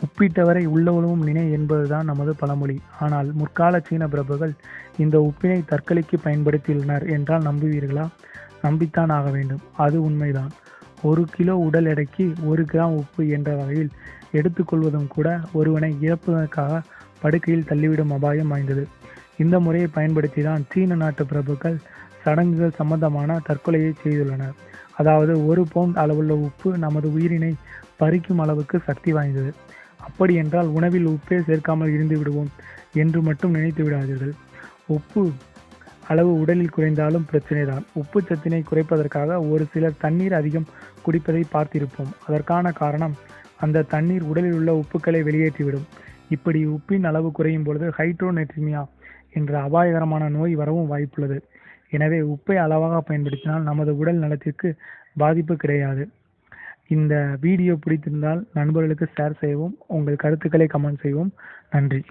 உப்பிட்டவரை உள்ளளவும் நினை என்பதுதான் நமது பழமொழி. ஆனால் முற்கால சீன பிரபுக்கள் இந்த உப்பினை தற்கொலைக்கு பயன்படுத்தியுள்ளனர் என்றால் நம்புவீர்களா? நம்பித்தான் ஆக வேண்டும். அது உண்மைதான். 1 கிலோ உடல் எடைக்கு 1 கிராம் உப்பு என்ற வகையில் எடுத்துக்கொள்வதும் கூட ஒருவனை இறப்பதற்காக படுக்கையில் தள்ளிவிடும் அபாயம் வாய்ந்தது. இந்த முறையை பயன்படுத்தி தான் சீன நாட்டு பிரபுக்கள் சடங்குகள் சம்பந்தமான தற்கொலையை செய்துள்ளனர். அதாவது 1 பவுண்ட் அளவுள்ள உப்பு நமது உயிரினை பறிக்கும் அளவுக்கு சக்தி வாய்ந்தது. அப்படி என்றால் உணவில் உப்பே சேர்க்காமல் இருந்து விடுவோம் என்று மட்டும் நினைத்து விடாதீர்கள். உப்பு அளவு உடலில் குறைந்தாலும் பிரச்சனைதான். உப்பு சத்தினை குறைப்பதற்காக ஒரு சிலர் தண்ணீர் அதிகம் குடிப்பதை பார்த்திருப்போம். அதற்கான காரணம் அந்த தண்ணீர் உடலில் உள்ள உப்புக்களை வெளியேற்றிவிடும். இப்படி உப்பின் அளவு குறையும் பொழுது ஹைட்ரோநெட்ரிமியா என்ற அபாயகரமான நோய் வரவும் வாய்ப்புள்ளது. எனவே உப்பை அளவாக பயன்படுத்தினால் நமது உடல் நலத்திற்கு பாதிப்பு கிடையாது. இந்த வீடியோ பிடித்திருந்தால் நண்பர்களுக்கு ஷேர் செய்யவும், உங்கள் கருத்துக்களை கமெண்ட் செய்யவும். நன்றி.